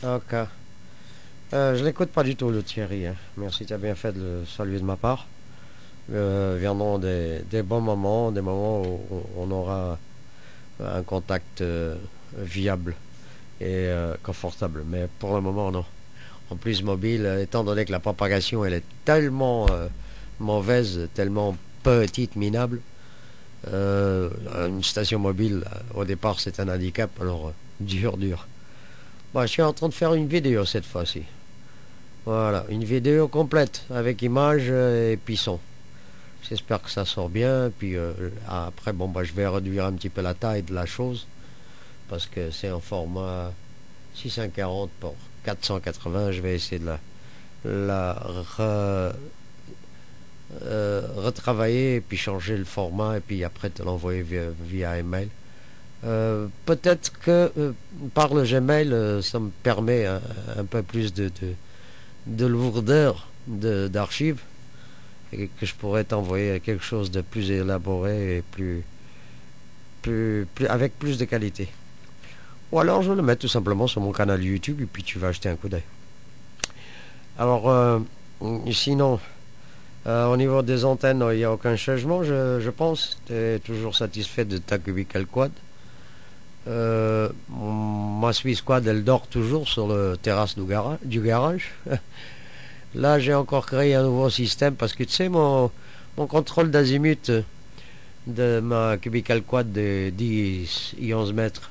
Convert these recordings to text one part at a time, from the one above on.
Ok. Je l'écoute pas du tout, le Thierry, hein. Merci, tu as bien fait de le saluer de ma part. Viendront des bons moments, des moments où on aura un contact viable et confortable. Mais pour le moment, non. En plus, mobile, étant donné que la propagation elle est tellement mauvaise, tellement petite, minable, une station mobile, au départ, c'est un handicap. Alors, dur, dur. Bon, je suis en train de faire une vidéo cette fois-ci. Voilà, une vidéo complète avec images et puis son. J'espère que ça sort bien. Puis après, bon, bah, je vais réduire un petit peu la taille de la chose parce que c'est en format 640 pour 480. Je vais essayer de la retravailler et puis changer le format et puis après te l'envoyer via email. Peut-être que par le Gmail, ça me permet un peu plus de lourdeur d'archives et que je pourrais t'envoyer quelque chose de plus élaboré et avec plus de qualité. Ou alors je le mets tout simplement sur mon canal YouTube et puis tu vas acheter un coup d'œil. Alors, sinon, au niveau des antennes, il n'y a aucun changement, je pense. Tu es toujours satisfait de ta Cubical Quad. Ma Swiss Quad, elle dort toujours sur le terrasse du garage. Là, j'ai encore créé un nouveau système parce que tu sais, mon contrôle d'azimut de ma Cubical Quad de 10 et 11 mètres,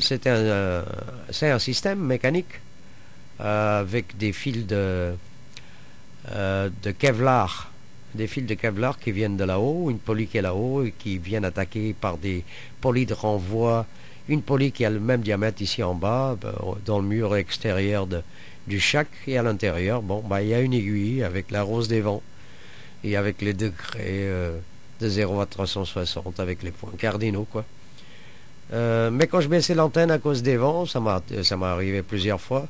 c'est un système mécanique avec des fils de Kevlar. Des fils de Kevlar qui viennent de là-haut, une poulie qui est là-haut et qui viennent attaquer par des poulies de renvoi, une poulie qui a le même diamètre ici en bas, dans le mur extérieur du shack et à l'intérieur. Bon, bah, il y a une aiguille avec la rose des vents et avec les degrés de 0 à 360 avec les points cardinaux, quoi. Mais quand je baissais l'antenne à cause des vents, ça m'a arrivé plusieurs fois,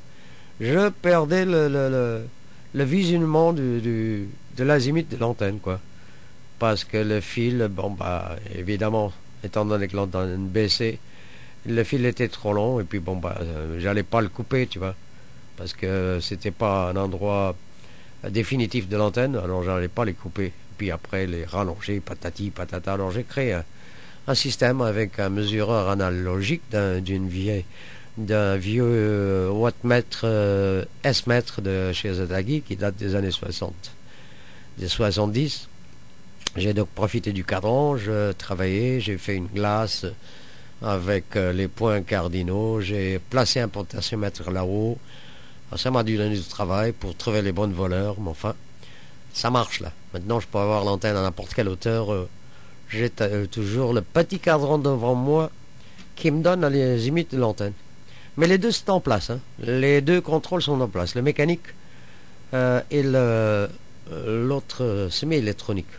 je perdais le visionnement de l'azimut de l'antenne, quoi. Parce que le fil, bon, bah, évidemment, étant donné que l'antenne baissait, le fil était trop long, et puis, bon, bah, j'allais pas le couper, tu vois. Parce que c'était pas un endroit définitif de l'antenne, alors j'allais pas les couper. Puis après, les rallonger, patati, patata. Alors j'ai créé un système avec un mesureur analogique d'un vieux wattmètre S-mètre de chez Zatagi qui date des années 60, des 70. J'ai donc profité du cadran, je travaillais, j'ai fait une glace avec les points cardinaux, j'ai placé un potentiomètre là-haut. Ça m'a dû donner du travail pour trouver les bonnes valeurs, mais enfin, ça marche là. Maintenant, je peux avoir l'antenne à n'importe quelle hauteur. J'ai toujours le petit cadran devant moi qui me donne les limites de l'antenne. Mais les deux sont en place, hein. Les deux contrôles sont en place. Le mécanique et l'autre semi-électronique.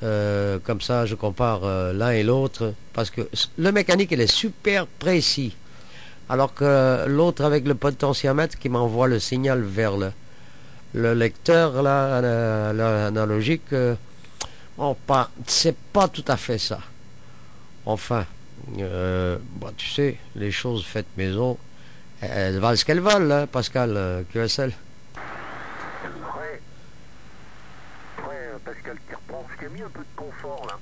Comme ça, je compare l'un et l'autre. Parce que le mécanique, il est super précis. Alors que l'autre avec le potentiomètre qui m'envoie le signal vers le lecteur, là, l'analogique, bon, c'est pas tout à fait ça. Enfin, bah, tu sais, les choses faites maison, elles valent ce qu'elles valent, hein, Pascal, QSL. Ouais, ouais, Pascal qui reprend, ce qui a mis un peu de confort là.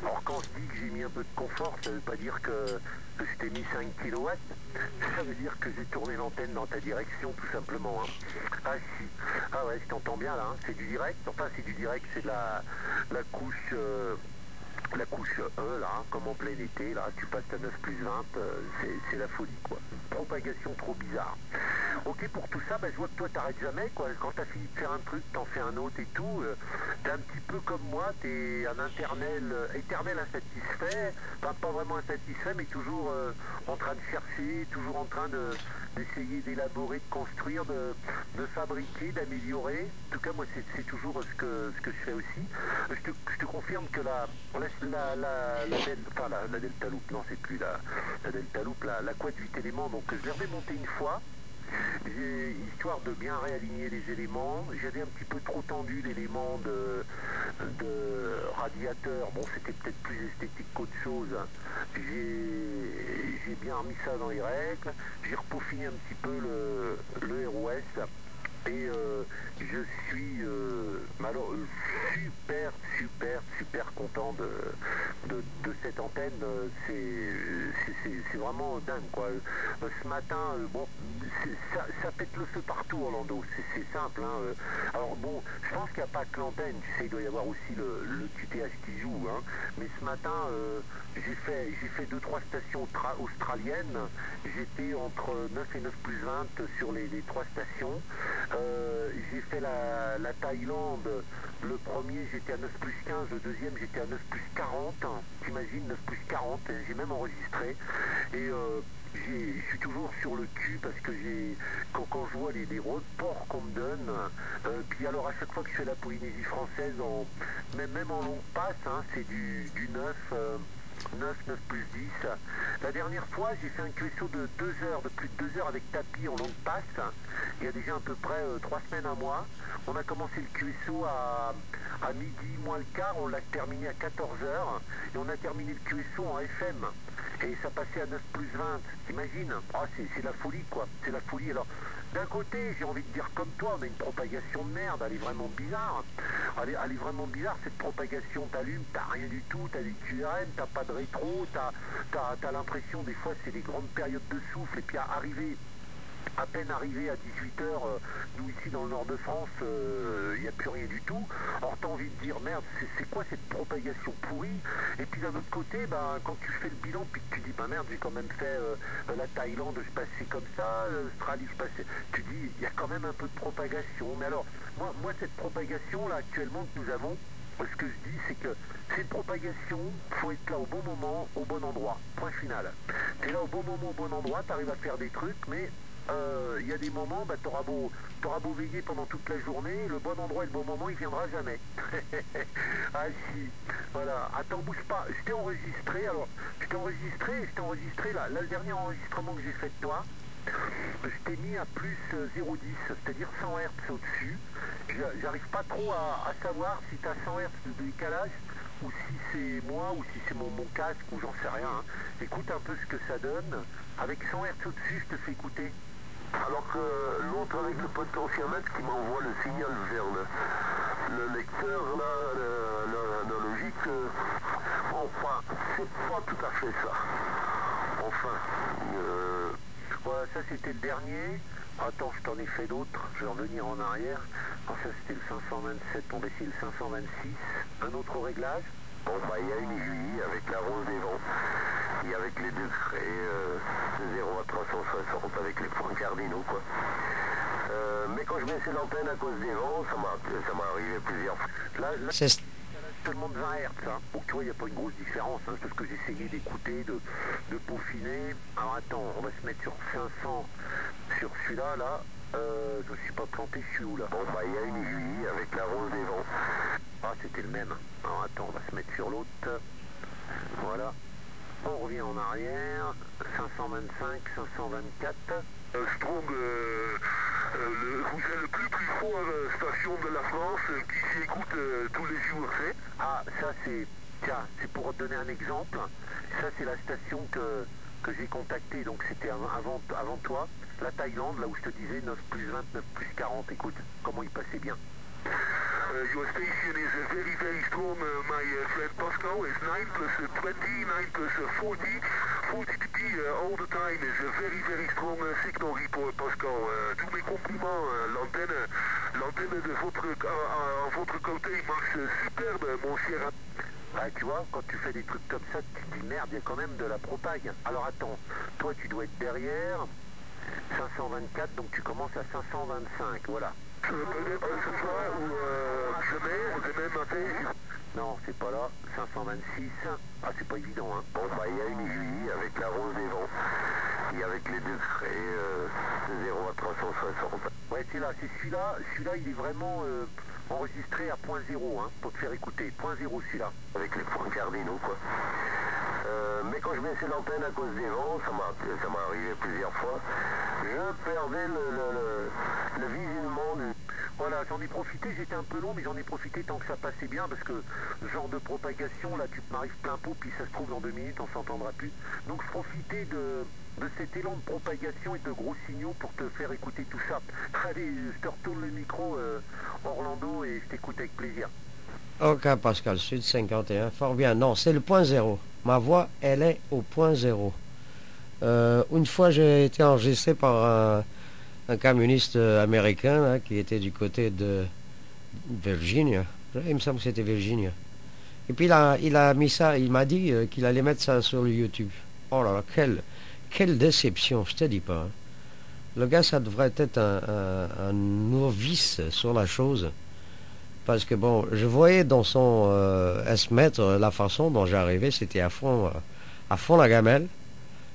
Alors quand je dis que j'ai mis un peu de confort, ça veut pas dire que je t'ai mis 5 kilowatts, ça veut dire que j'ai tourné l'antenne dans ta direction tout simplement. Hein. Ah si, ah ouais, je t'entends bien là, hein. C'est du direct, enfin c'est du direct, c'est de la couche... la couche 1 là, hein, comme en plein été, là, tu passes à 9 plus 20, c'est la folie quoi. Propagation trop bizarre. Ok, pour tout ça, bah, je vois que toi t'arrêtes jamais quoi. Quand t'as fini de faire un truc, t'en fais un autre et tout. T'es un petit peu comme moi, t'es un éternel insatisfait. Enfin, pas vraiment insatisfait, mais toujours en train de chercher, toujours en train d'essayer d'élaborer, de construire, de fabriquer, d'améliorer. En tout cas, moi, c'est toujours ce que je fais aussi. Je te confirme que la Delta Loop, non, c'est plus la Delta Loop, la quad 8 éléments, donc je l'ai remonté une fois. Histoire de bien réaligner les éléments. J'avais un petit peu trop tendu l'élément de radiateur. Bon, c'était peut-être plus esthétique qu'autre chose. J'ai bien remis ça dans les règles. J'ai repeaufiné un petit peu le ROS. Et je suis super content de cette antenne. C'est vraiment dingue, quoi. Ce matin, bon, ça pète le feu partout, Orlando. C'est simple, hein. Alors bon, je pense qu'il n'y a pas que l'antenne. Tu sais, il doit y avoir aussi le QTH qui joue, hein. Mais ce matin, j'ai fait 2-3 stations australiennes. J'étais entre 9 et 9 plus 20 sur les 3 stations. J'ai fait la Thaïlande, le premier j'étais à 9 plus 15, le deuxième j'étais à 9 plus 40, t'imagines 9 plus 40, j'ai même enregistré, et je suis toujours sur le cul parce que quand je vois les reports qu'on me donne, puis alors à chaque fois que je fais la Polynésie française, même en longue passe, hein, c'est du 9 plus 10. La dernière fois, j'ai fait un QSO de 2 heures, de plus de 2 heures avec tapis en longue passe. Il y a déjà à peu près 3 semaines, un mois. On a commencé le QSO à midi moins le quart, on l'a terminé à 14 heures et on a terminé le QSO en FM. Et ça passait à 9 plus 20, t'imagines? C'est la folie, quoi. C'est la folie. Alors, d'un côté, j'ai envie de dire comme toi, on a une propagation de merde, elle est vraiment bizarre. Elle est vraiment bizarre, cette propagation. T'allumes, t'as rien du tout, t'as des QRM, t'as pas de rétro, t'as l'impression, des fois, c'est des grandes périodes de souffle, et puis à peine arrivé à 18h, nous ici dans le nord de France, il n'y a plus rien du tout. Alors t'as envie de dire, merde, c'est quoi cette propagation pourrie? Et puis d'un autre côté, quand tu fais le bilan, puis que tu dis, merde, j'ai quand même fait la Thaïlande, je passais comme ça, l'Australie, je passais... Tu dis, il y a quand même un peu de propagation. Mais alors, moi cette propagation, là, actuellement, que nous avons, ce que je dis, c'est que c'est une propagation, il faut être là au bon moment, au bon endroit. Point final. Tu es là au bon moment, au bon endroit, tu arrives à faire des trucs, mais il y a des moments, t'auras beau veiller pendant toute la journée, le bon endroit et le bon moment, il viendra jamais. Ah si, voilà. Attends, bouge pas. Je t'ai enregistré, là, le dernier enregistrement que j'ai fait de toi, je t'ai mis à plus 0,10, c'est-à-dire 100 Hz au-dessus. J'arrive pas trop à savoir si tu as 100 Hz de décalage, ou si c'est moi, ou si c'est mon casque, ou j'en sais rien. Hein. Écoute un peu ce que ça donne. Avec 100 Hz au-dessus, je te fais écouter. Alors que l'autre avec le potentiomètre qui m'envoie le signal vers le lecteur, analogique, enfin, c'est pas tout à fait ça. Enfin, voilà, ça c'était le dernier. Attends, je t'en ai fait d'autres, je vais revenir en arrière. Alors ça c'était le 527, on va essayer le 526. Un autre réglage. Bon, il y a une aiguille avec la rose des vents. Et avec les degrés de 0 à 360 avec les points cardinaux, quoi. Mais quand je baissais l'antenne à cause des vents, ça m'est arrivé plusieurs fois. Là c'est seulement de 20 Hz, hein. Donc tu vois, il n'y a pas une grosse différence, hein. C'est ce que j'essayais d'écouter, de peaufiner. Alors attends, on va se mettre sur 500 sur celui-là, là. Je ne suis pas planté, je suis où là? Bon, il y a une aiguille avec la rose des vents. Ah, c'était le même. Alors attends, on va se mettre sur l'autre. Voilà. On revient en arrière, 525, 524. Strong, vous êtes le plus fort station de la France qui s'y écoute tous les jours, c'est? Ah, ça c'est, tiens, c'est pour te donner un exemple. Ça c'est la station que j'ai contactée, donc c'était avant toi. La Thaïlande, là où je te disais 9 plus 20, 9 plus 40, écoute, comment il passait bien. Your station is very, very strong, my friend Pascal. It's 9 plus 20, 9 plus 40. 40 dB all the time is a very, very strong signal report, Pascal. Tous mes compliments, l'antenne de votre côté marche superbe, mon cher. Ah, tu vois, quand tu fais des trucs comme ça, tu te dis merde, il y a quand même de la propague. Alors attends, toi tu dois être derrière, 524, donc tu commences à 525, voilà. Peut-être ce soir ou demain matin. Non, c'est pas là. 526. Ah, c'est pas évident, hein. Bon, il y a une aiguille avec la rose des vents. Et avec les degrés de 0 à 360. Ouais, c'est là, c'est celui-là. Celui-là, il est vraiment enregistré à point 0, hein, pour te faire écouter. Point 0, celui-là. Avec les points cardinaux, quoi. Mais quand je baissais l'antenne à cause des vents, ça m'est arrivé plusieurs fois. Je perdais le visuellement du... Voilà, j'en ai profité, j'étais un peu long, mais j'en ai profité tant que ça passait bien, parce que ce genre de propagation, là, tu m'arrives plein pot, puis ça se trouve dans 2 minutes, on s'entendra plus. Donc je profitais de cet élan de propagation et de gros signaux pour te faire écouter tout ça. Allez, je te retourne le micro, Orlando, et je t'écoute avec plaisir. Ok, Pascal Sud 51, fort bien. Non, c'est le point zéro. Ma voix, elle est au point zéro. Une fois, j'ai été enregistré par un camioniste américain là, qui était du côté de Virginia. Il me semble que c'était Virginia. Et puis il a mis ça, il m'a dit qu'il allait mettre ça sur le YouTube. Oh là là, quelle déception, je te dis pas. Hein. Le gars, ça devrait être un novice sur la chose. Parce que bon, je voyais dans son S-mètre la façon dont j'arrivais, c'était à fond la gamelle.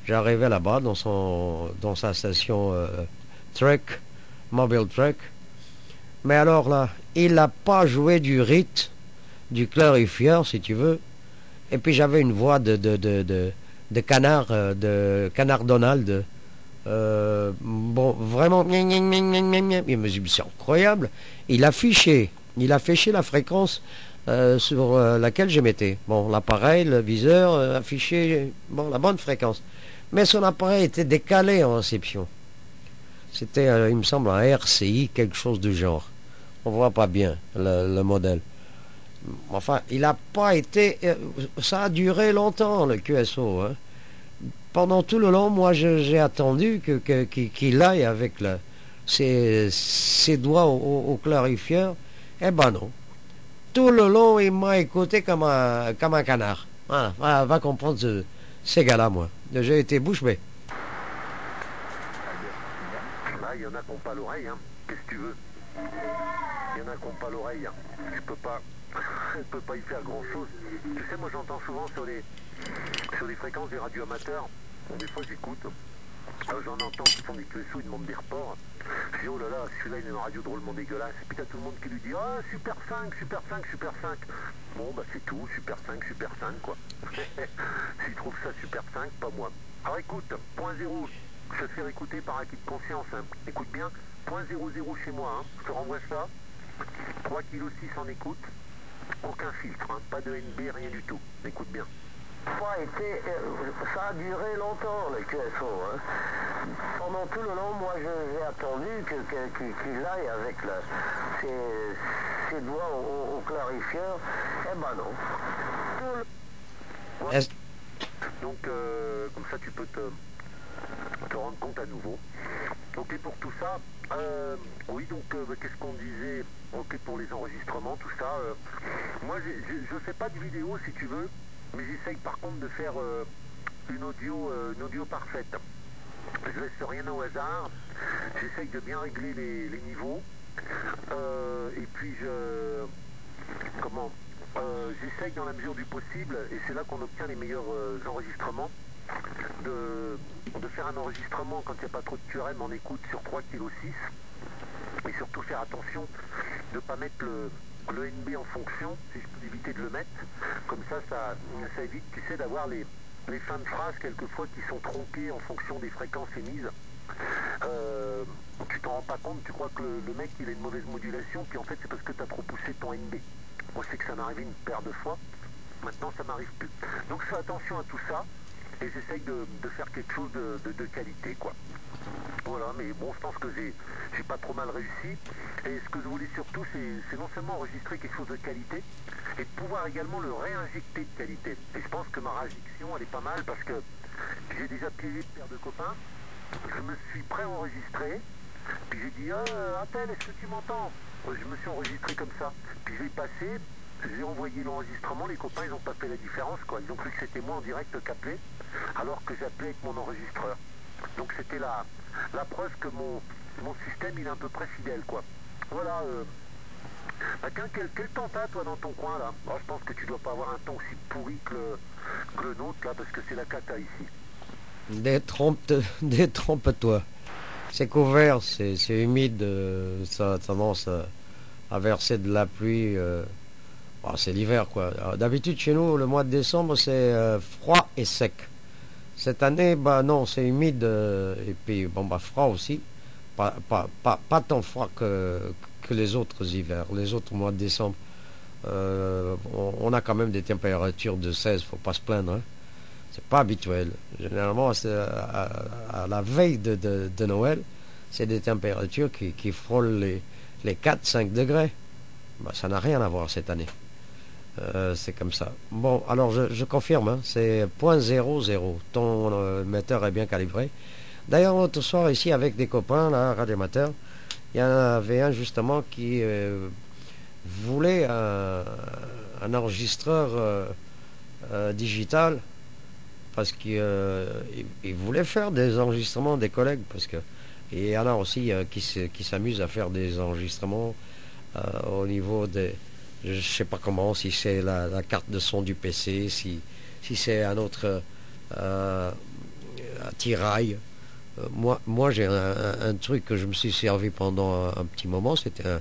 J'arrivais là-bas dans sa station truck, mobile truck. Mais alors là, il n'a pas joué du rythme, du clarifieur, si tu veux. Et puis j'avais une voix de canard Donald. Bon, vraiment, il me dit, c'est incroyable. Il affichait la fréquence sur laquelle je mettais. Bon, l'appareil, le viseur affichait la bonne fréquence. Mais son appareil était décalé en réception. C'était, il me semble, un RCI, quelque chose du genre. On voit pas bien le modèle. Enfin, il n'a pas été... ça a duré longtemps, le QSO. Hein. Pendant tout le long, moi, j'ai attendu qu'il aille avec ses doigts au clarifieur. Eh ben non. Tout le long, il m'a écouté comme un canard. Voilà, va comprendre ces gars-là, moi. J'ai été bouche bée. Là, il y en a qui n'ont pas l'oreille, hein. Qu'est-ce que tu veux? Il y en a qui n'ont pas l'oreille. Je peux pas y faire grand-chose. Tu sais, moi, j'entends souvent sur les fréquences des radios amateurs. Des fois, j'écoute. J'en entends qui font des QSO, ils demandent des reports. Je dis, oh là là, celui-là, il a une radio drôlement dégueulasse. Et puis, t'as tout le monde qui lui dit, ah, Super 5, Super 5, Super 5. Bon, bah, c'est tout, Super 5, Super 5, quoi. S'ils trouvent ça Super 5, pas moi. Alors, écoute, point zéro, je te fais écouter par acquis de conscience. Hein. Écoute bien, point 00 chez moi. Hein. Je te renvoie ça. 3,6 kg en écoute. Aucun filtre, hein. Pas de NB, rien du tout. Écoute bien. Ça a duré longtemps, le QSO. Hein. Pendant tout le long, moi, j'ai attendu qu'il aille avec ses doigts au clarifieur. Eh ben non. Ouais. Donc, comme ça, tu peux te rendre compte à nouveau. Ok, pour tout ça, oui, donc, qu'est-ce qu'on disait? Ok, pour les enregistrements, tout ça. Moi, je fais pas de vidéo, si tu veux. Mais j'essaye par contre de faire une audio parfaite. Je laisse rien au hasard. J'essaye de bien régler les niveaux. Et puis j'essaye dans la mesure du possible, et c'est là qu'on obtient les meilleurs enregistrements, de faire un enregistrement quand il n'y a pas trop de QRM en écoute sur 3,6 kg. Et surtout faire attention de ne pas mettre le NB en fonction, si je peux éviter de le mettre. Comme ça évite, tu sais, d'avoir les fins de phrase quelquefois qui sont tronquées en fonction des fréquences émises. Tu t'en rends pas compte, tu crois que le mec il a une mauvaise modulation, puis en fait c'est parce que tu as trop poussé ton NB. Moi je sais que ça m'est arrivé une paire de fois, maintenant ça m'arrive plus. Donc je fais attention à tout ça, et j'essaye de faire quelque chose de qualité, quoi. Voilà, mais bon, je pense que j'ai pas trop mal réussi. Et ce que je voulais surtout, c'est non seulement enregistrer quelque chose de qualité, et de pouvoir également le réinjecter de qualité. Et je pense que ma réinjection, elle est pas mal, parce que j'ai déjà piégé une paire de copains, je me suis pré-enregistré, puis j'ai dit, Appel, est-ce que tu m'entends? Je me suis enregistré comme ça. Puis je l'ai passé, j'ai envoyé l'enregistrement, les copains, ils n'ont pas fait la différence, quoi. Ils ont cru que c'était moi en direct qu'appelé, alors que j'appelais avec mon enregistreur. Donc c'était la preuve que mon système il est à peu près fidèle, quoi. Voilà. Quel temps t'as toi dans ton coin là? Je pense que tu dois pas avoir un temps aussi pourri que le nôtre là, parce que c'est la cata ici. Détrompe-toi. C'est couvert, c'est humide, ça tendance à verser de la pluie. C'est l'hiver quoi. D'habitude chez nous, le mois de décembre, c'est froid et sec. Cette année, bah non, c'est humide et puis bon bah froid aussi. Pas tant froid que les autres hivers, les autres mois de décembre. On a quand même des températures de 16, faut pas se plaindre, hein. C'est pas habituel. Généralement, à la veille de Noël, c'est des températures qui frôlent les 4-5 degrés. Bah, ça n'a rien à voir cette année. C'est comme ça. Bon, alors je confirme, hein, c'est 0.00. Ton metteur est bien calibré. D'ailleurs, l'autre soir, ici, avec des copains, là, radioamateurs, il y en avait un justement qui voulait un enregistreur digital parce qu'il voulait faire des enregistrements des collègues. Et il y en a aussi qui s'amusent à faire des enregistrements au niveau des. Je ne sais pas comment, si c'est la carte de son du PC, si c'est un autre attirail. Moi j'ai un truc que je me suis servi pendant un petit moment, c'était un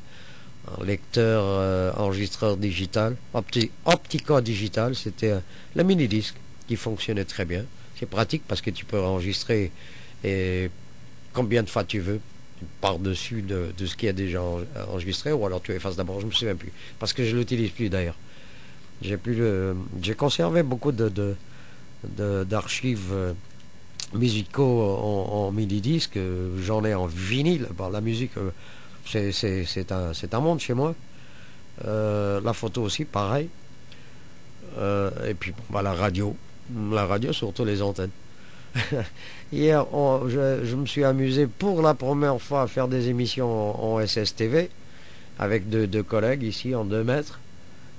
lecteur enregistreur digital, optico-digital, c'était le mini-disque qui fonctionnait très bien. C'est pratique parce que tu peux enregistrer et combien de fois tu veux par-dessus de ce qui est déjà enregistré, ou alors tu effaces d'abord, je ne me souviens plus, parce que je ne l'utilise plus d'ailleurs. J'ai conservé beaucoup d'archives musicaux en mini-disque, j'en ai en vinyle. Bon, la musique, c'est un monde chez moi. La photo aussi, pareil. Et puis bon, bah, la radio, surtout les antennes. Hier, je me suis amusé pour la première fois à faire des émissions en SSTV avec deux collègues ici en 2 mètres,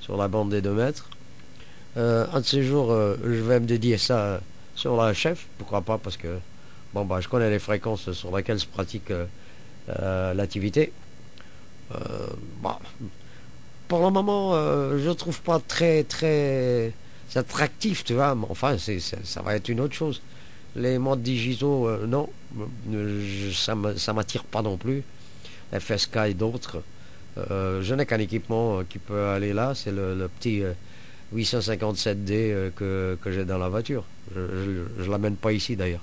sur la bande des 2 mètres. Un de ces jours, je vais me dédier ça sur la HF, pourquoi pas, parce que bon, bah, je connais les fréquences sur lesquelles se pratique l'activité. Bah, pour le moment, je ne trouve pas très attractif, tu vois, mais enfin, ça va être une autre chose. Les modes digitaux, non, ça m'attire pas non plus. FSK et d'autres. Je n'ai qu'un équipement qui peut aller là, c'est le petit 857D que j'ai dans la voiture. Je l'amène pas ici d'ailleurs.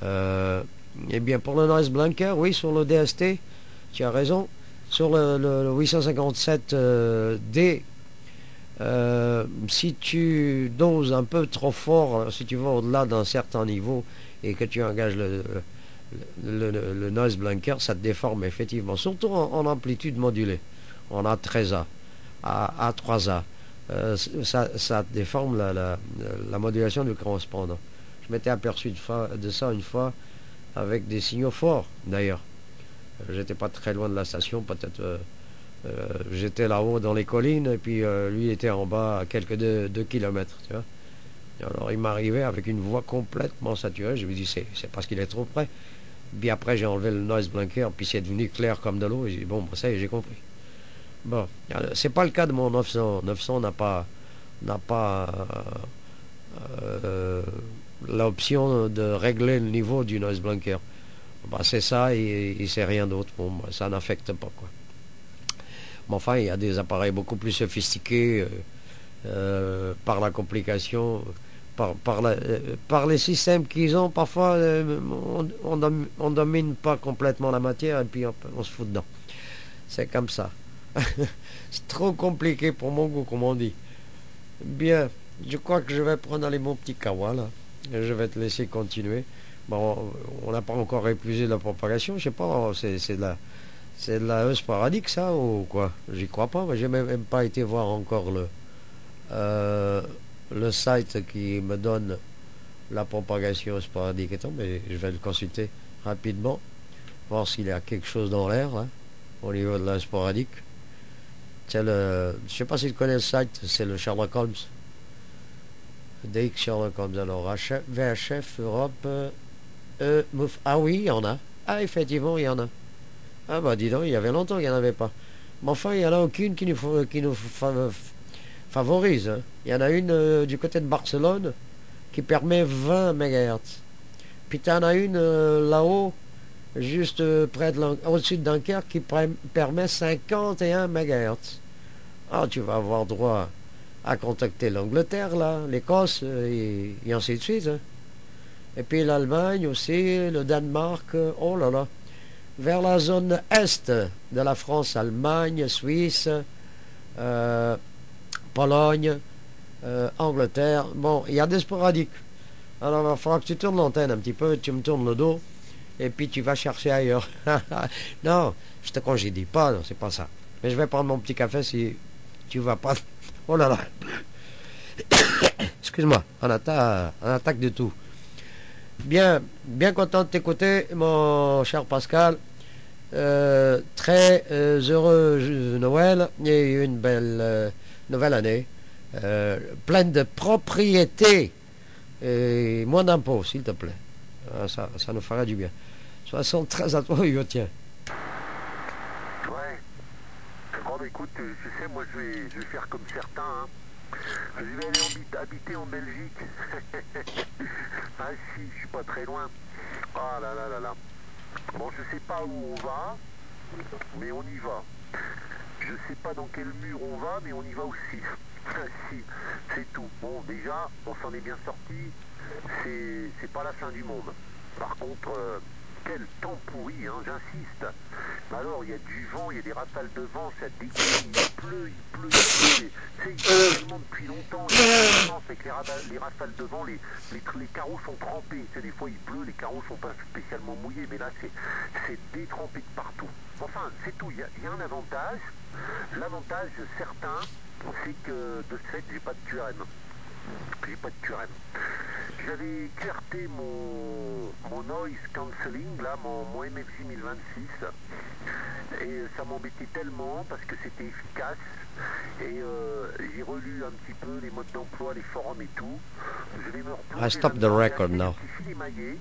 Eh bien, pour le noise blanker, oui, sur le DST, tu as raison. Sur le 857D, si tu doses un peu trop fort, si tu vas au-delà d'un certain niveau et que tu engages le noise blanker, ça te déforme effectivement, surtout en amplitude modulée, en A13A, à A3A. Ça déforme la modulation du correspondant. Je m'étais aperçu de ça une fois avec des signaux forts d'ailleurs. J'étais pas très loin de la station, peut-être. J'étais là-haut dans les collines et puis lui était en bas à quelques 2 kilomètres, tu vois. Et alors il m'arrivait avec une voix complètement saturée. Je lui dis c'est parce qu'il est trop près. Puis après j'ai enlevé le noise blanker, puis c'est devenu clair comme de l'eau. Et j'ai dit bon, bah, ça y est, j'ai compris. Bon, c'est pas le cas de mon 900. 900 n'a pas l'option de régler le niveau du noise blanker. Bah, c'est ça et c'est rien d'autre. Bon, bah, ça n'affecte pas, quoi. Mais enfin, il y a des appareils beaucoup plus sophistiqués par la complication, par les systèmes qu'ils ont. Parfois, on domine pas complètement la matière et puis on se fout dedans. C'est comme ça. C'est trop compliqué pour mon goût, comme on dit. Bien, je crois que je vais prendre mon petit kawa là. Je vais te laisser continuer. Bon, on n'a pas encore épuisé la propagation. Je sais pas, c'est de la sporadique ça ou quoi? J'y crois pas. J'ai même pas été voir encore le site qui me donne la propagation sporadique et tout, mais je vais le consulter rapidement, voir s'il y a quelque chose dans l'air là, au niveau de la sporadique. Je sais pas si tu connais le site, c'est le Sherlock Holmes. DX Sherlock Holmes. Alors, VHF, Europe, ah oui, il y en a. Ah, effectivement, il y en a. Ah bah dis donc, il y avait longtemps qu'il n'y en avait pas. Mais enfin, il n'y en a aucune qui nous favorise. Hein. Il y en a une du côté de Barcelone qui permet 20 MHz. Puis tu en as une là-haut, juste près au-dessus de Dunkerque, qui permet 51 MHz. Ah, tu vas avoir droit à contacter l'Angleterre, là, l'Écosse, et ainsi de suite. Hein. Et puis l'Allemagne aussi, le Danemark, oh là là. Vers la zone est de la France, Allemagne, Suisse, Pologne, Angleterre. Bon, il y a des sporadiques. Alors il va falloir que tu tournes l'antenne un petit peu, tu me tournes le dos, et puis tu vas chercher ailleurs. Non, je te congédie pas, non, c'est pas ça. Mais je vais prendre mon petit café si tu vas pas. Oh là là. Excuse-moi, on attaque de tout. Bien content de t'écouter, mon cher Pascal. Très heureux Noël et une belle nouvelle année. Pleine de propriété et moins d'impôts, s'il te plaît. Ça nous fera du bien. 73 à toi, Hugo, tiens. Ouais. Bon, bah, écoute, tu sais, moi je vais faire comme certains. Hein. Je vais aller habiter en Belgique. Ah si, je suis pas très loin. Ah là là là là. Bon, je sais pas où on va, mais on y va. Je sais pas dans quel mur on va, mais on y va aussi. Si, c'est tout. Bon, déjà, on s'en est bien sorti. C'est pas la fin du monde. Par contre, quel temps pourri, hein, j'insiste. Alors, il y a du vent, il y a des rafales de vent, ça dégoûte, il pleut. Tu sais, il pleut tellement depuis longtemps. C'est que les rafales de vent, les carreaux sont trempés. Tu sais, des fois, il pleut, les carreaux sont pas spécialement mouillés, mais là, c'est détrempé de partout. Enfin, c'est tout. Il y a un avantage. L'avantage certain, c'est que de ce fait, j'ai pas de QRM. J'avais écarté mon noise cancelling, là, mon MFJ 1026, et ça m'embêtait tellement parce que c'était efficace. Et j'ai relu un petit peu les modes d'emploi, les forums et tout. Je vais me replonger I stop the record now.